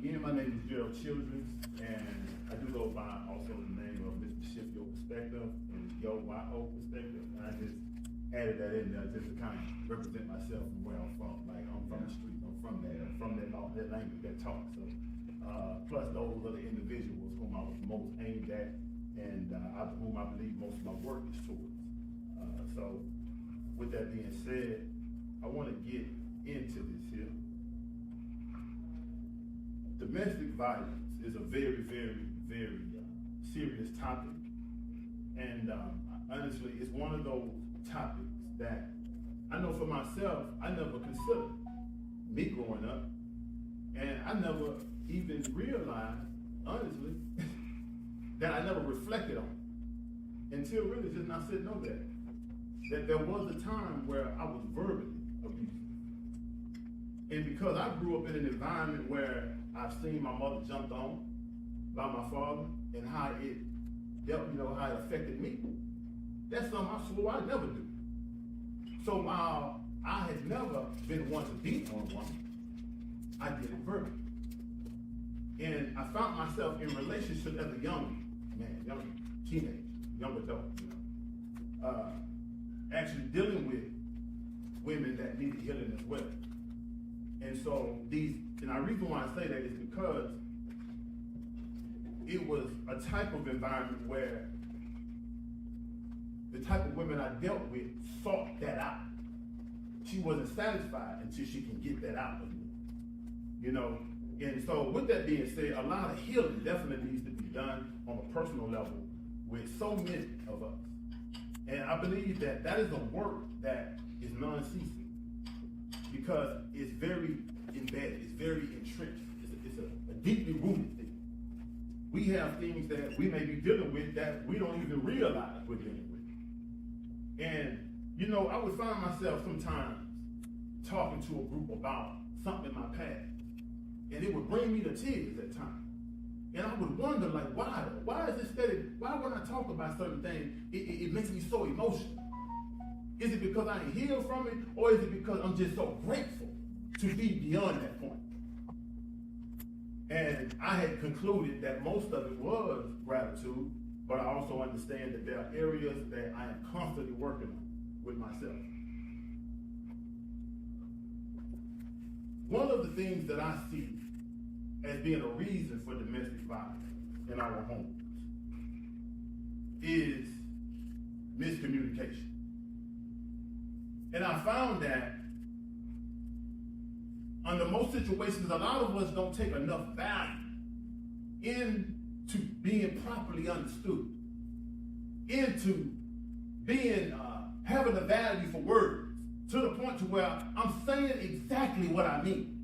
Again, my name is Gerald Childress, and I do go by also the name of Mr. Shift Your Perspective and Yo Y-O Perspective. And I just added that in there just to kind of represent myself and where I'm from. Like, I'm from the street, I'm from that language, that talk. So, plus those other individuals whom I was most aimed at and whom I believe most of my work is towards. So, with that being said, I want to get into this here. Domestic violence is a very, very, very serious topic. And honestly, it's one of those topics that I know for myself, I never considered me growing up. And I never even realized, honestly, that I never reflected on it until really just not sitting on that there was a time where I was verbally abused. And because I grew up in an environment where I've seen my mother jumped on by my father and how it dealt, how it affected me, that's something I swore I'd never do. So while I had never been one to beat on a woman, I did it verbally. And I found myself in relationships as a young teenager, young adult, actually dealing with women that needed healing as well. And so the reason why I say that is because it was a type of environment where the type of women I dealt with sought that out. She wasn't satisfied until she can get that out of me, And so with that being said, a lot of healing definitely needs to be done on a personal level with so many of us. And I believe that is a work that is non-ceasing because it's very embedded, it's very entrenched, it's a deeply rooted thing. We have things that we may be dealing with that we don't even realize we're dealing with. And, I would find myself sometimes talking to a group about something in my past, and it would bring me to tears at times. And I would wonder, why is this steady? Why when I talk about certain things, it makes me so emotional? Is it because I ain't healed from it, or is it because I'm just so grateful to be beyond that point? And I had concluded that most of it was gratitude, but I also understand that there are areas that I am constantly working on with myself. One of the things that I see as being a reason for domestic violence in our homes is miscommunication. And I found that under most situations, a lot of us don't take enough value into being properly understood, into being, having a value for words, to the point to where I'm saying exactly what I mean.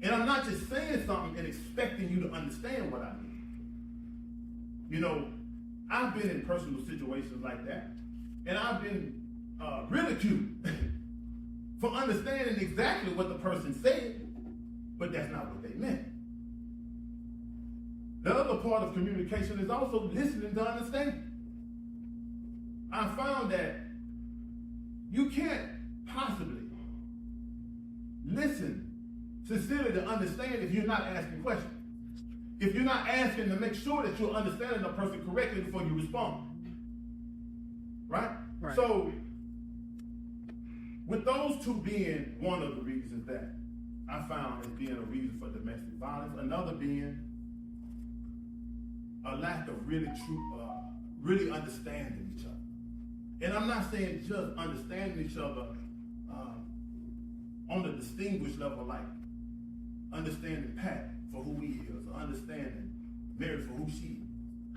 And I'm not just saying something and expecting you to understand what I mean. I've been in personal situations like that, and I've been ridiculed for understanding exactly what the person said, but that's not what they meant. The other part of communication is also listening to understand. I found that you can't possibly listen sincerely to understand if you're not asking questions. If you're not asking to make sure that you're understanding the person correctly before you respond. Right? So, with those two being one of the reasons that I found as being a reason for domestic violence, another being a lack of really understanding each other. And I'm not saying just understanding each other on the distinguished level, like understanding Pat for who he is, or understanding Mary for who she is.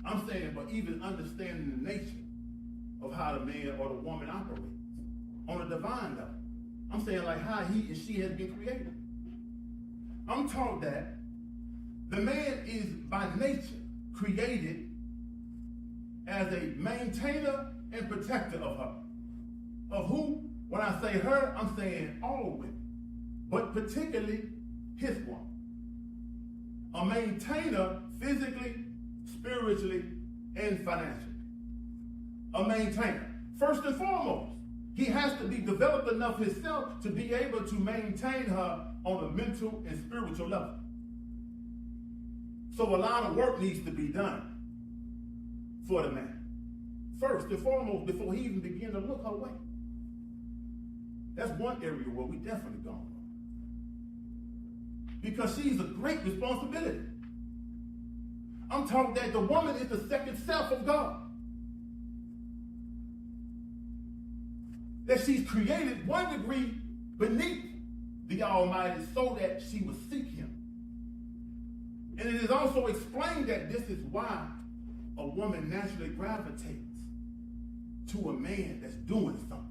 I'm saying, but even understanding the nature of how the man or the woman operates on a divine level. I'm saying like how he and she has been created. I'm taught that the man is by nature created as a maintainer and protector of her. Of who? When I say her, I'm saying all women, but particularly his woman. A maintainer physically, spiritually, and financially. A maintainer. First and foremost, he has to be developed enough himself to be able to maintain her on a mental and spiritual level. So a lot of work needs to be done for the man. First and foremost, before he even begin to look her way. That's one area where we definitely gone wrong. Because she's a great responsibility. I'm talking that the woman is the second self of God. That she's created 1 degree beneath the Almighty so that she would seek him. And it is also explained that this is why a woman naturally gravitates to a man that's doing something,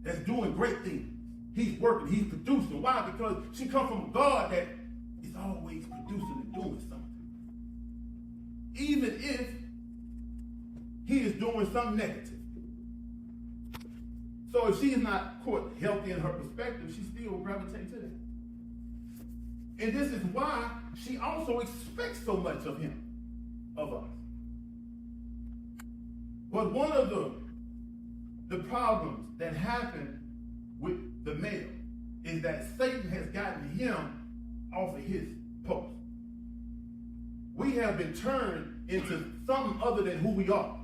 that's doing great things. He's working, he's producing. Why? Because she comes from a God that is always producing and doing something. Even if he is doing something negative. So if she is not, quote, healthy in her perspective, she still will gravitate to that. And this is why she also expects so much of him, of us. But one of the problems that happen with the male is that Satan has gotten him off of his post. We have been turned into something other than who we are.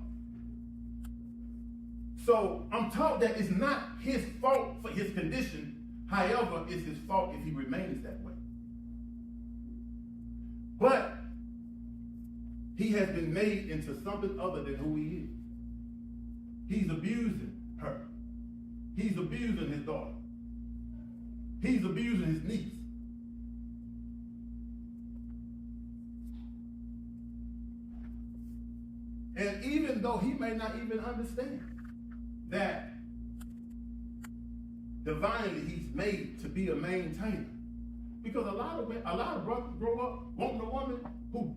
So I'm taught that it's not his fault for his condition. However, it's his fault if he remains that way. But he has been made into something other than who he is. He's abusing her. He's abusing his daughter. He's abusing his niece. And even though he may not even understand that divinely he's made to be a maintainer. Because a lot of brothers grow up wanting a woman who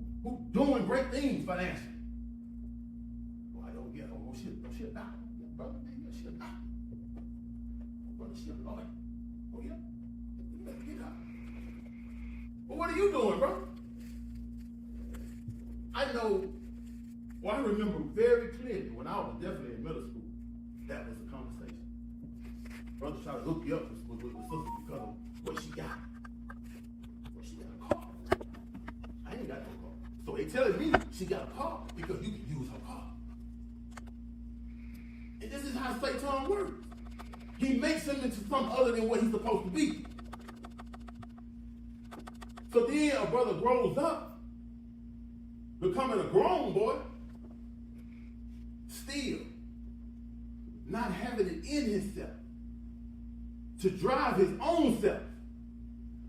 doing great things financially. Well, I don't get her. Oh, she'll die. Yeah, brother, man, yeah, she'll die. Brother, she'll lawyer. Oh, yeah. You better get her. Well, what are you doing, bro? I know, I remember very clearly when I was definitely in middle school, that was a conversation. Brother trying to hook you up with sister because of what she got. Well, she got a car. I ain't got no car. So they telling me she got a car because you can use her car. And this is how Satan works. He makes him into something other than what he's supposed to be. So then a brother grows up, becoming a grown boy, still not having it in himself to drive his own self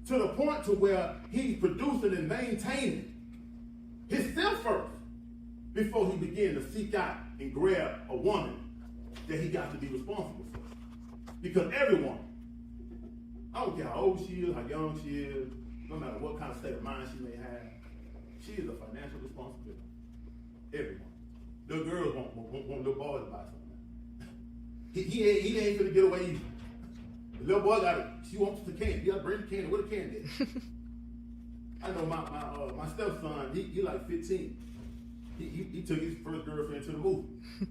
to the point to where he's producing and maintaining himself first before he begin to seek out and grab a woman that he got to be responsible for. Because everyone, I don't care how old she is, how young she is, no matter what kind of state of mind she may have, she is a financial responsibility. Everyone. Little girls want little boys to buy something. He ain't gonna get away either. The little boy she wants the candy. You gotta bring the candy. Where the candy is? I know my stepson, he like 15. He took his first girlfriend to the movie. I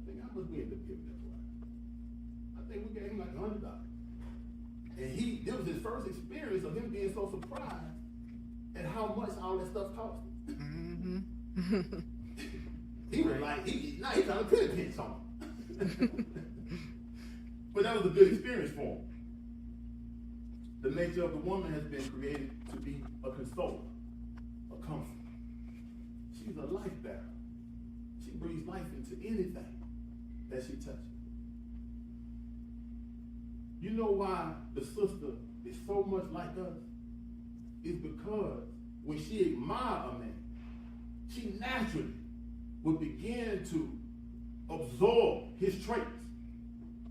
think how much we ended up giving that boy? I think we gave him like $100. And this was his first experience of him being so surprised at how much all that stuff cost him. Mm-hmm. He was like, he trying to put a pinch on him. But that was a good experience for him. The nature of the woman has been created to be a consoler, a comfort. She's a life bearer. She breathes life into anything that she touches. You know why the sister is so much like us? It's because when she admires a man, she naturally would begin to absorb his traits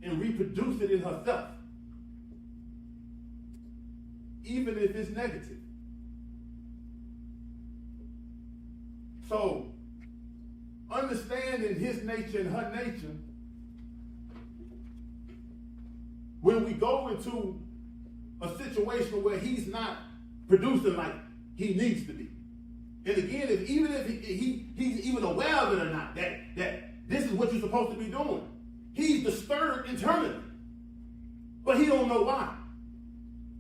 and reproduce it in herself, even if it's negative. So, understanding his nature and her nature, when we go into a situation where he's not producing like he needs to be, and again, even if he's even aware of it or not, that this is what you're supposed to be doing, he's disturbed internally, but he don't know why.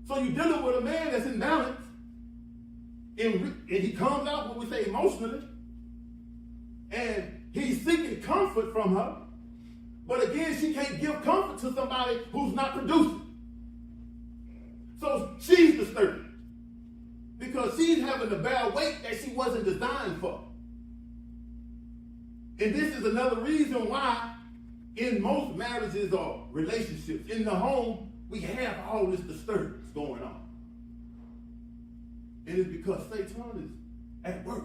So you're dealing with a man that's in balance, and he comes out, what we say, emotionally, and he's seeking comfort from her. But again, she can't give comfort to somebody who's not producing. So she's disturbed because she's having to bear weight that she wasn't designed for. And this is another reason why in most marriages or relationships, in the home, we have all this disturbance going on. And it's because Satan is at work.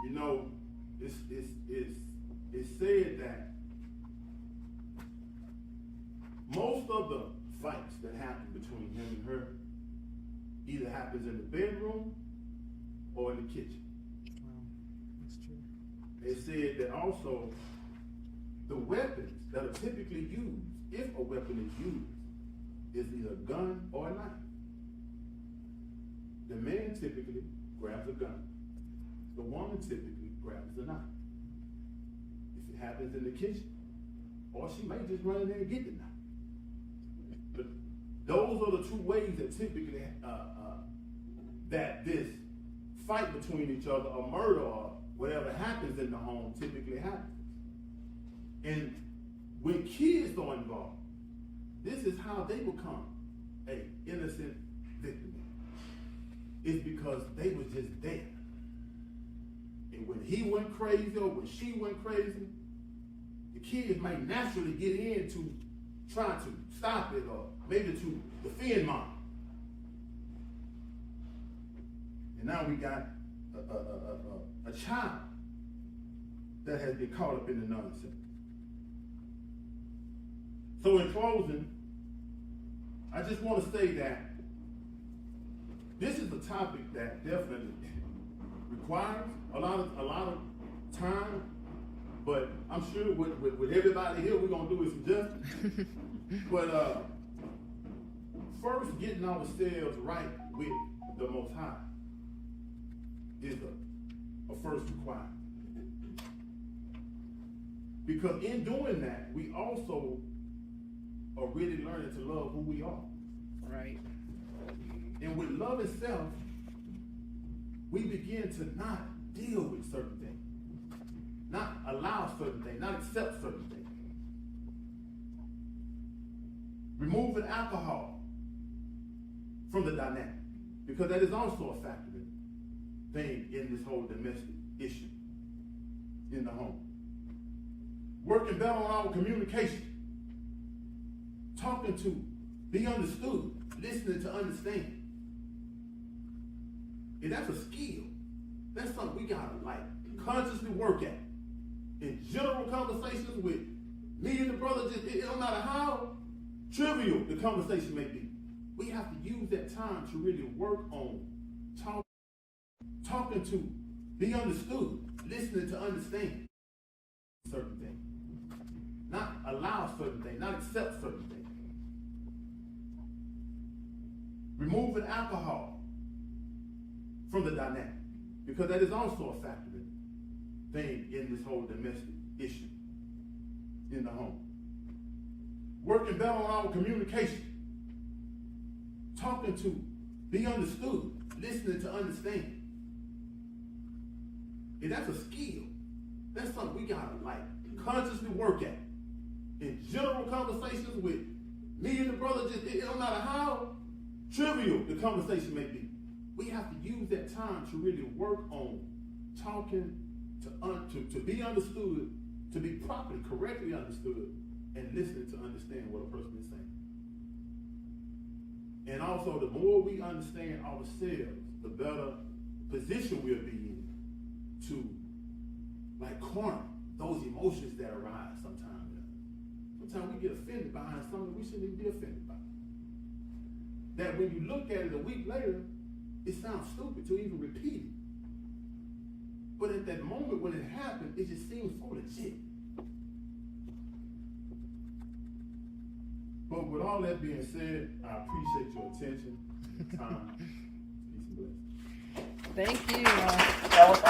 You know, it's said that most of the fights that happen between him and her either happens in the bedroom or in the kitchen. Wow, that's true. It said that also the weapons that are typically used, if a weapon is used, is either a gun or a knife. The man typically grabs a gun. The woman typically grabs the knife. If it happens in the kitchen, or she may just run in there and get the knife. But those are the two ways that typically that this fight between each other, or murder, or whatever happens in the home typically happens. And when kids are involved, this is how they become an innocent victim. It's because they was just there. And when he went crazy or when she went crazy, the kids might naturally get into trying to stop it or maybe to defend mom. And now we got a child that has been caught up in the nonsense. So in closing, I just want to say that this is a topic that definitely requires a lot of time, but I'm sure with everybody here, we're gonna do it some justice. But first, getting ourselves right with the Most High is a first requirement. Because in doing that, we also are really learning to love who we are. Right. And with love itself, we begin to not deal with certain things, not allow certain things, not accept certain things. Removing alcohol from the dynamic, because that is also a factor thing in this whole domestic issue in the home. Working better on our communication, talking to be understood, listening to understand. And that's a skill. That's something we gotta consciously work at. In general conversations with me and the brother, it don't matter how trivial the conversation may be. We have to use that time to really work on talking to be understood, listening to understand certain things. Not allow certain things, not accept certain things. Removing alcohol from the dynamic, because that is also a factor thing in this whole domestic issue in the home. Working better on our communication, talking to be understood, listening to understand. And that's a skill. That's something we gotta consciously work at. In general conversations with me and the brother, it don't matter how trivial the conversation may be. We have to use that time to really work on talking to be understood, to be properly, correctly understood, and listening to understand what a person is saying. And also, the more we understand ourselves, the better position we'll be in to corner those emotions that arise sometimes. Sometimes we get offended behind something we shouldn't even be offended by. That when you look at it a week later, it sounds stupid to even repeat it. But at that moment when it happened, it just seems so legit. But with all that being said, I appreciate your attention, time, peace and blessings. Thank you. That was all.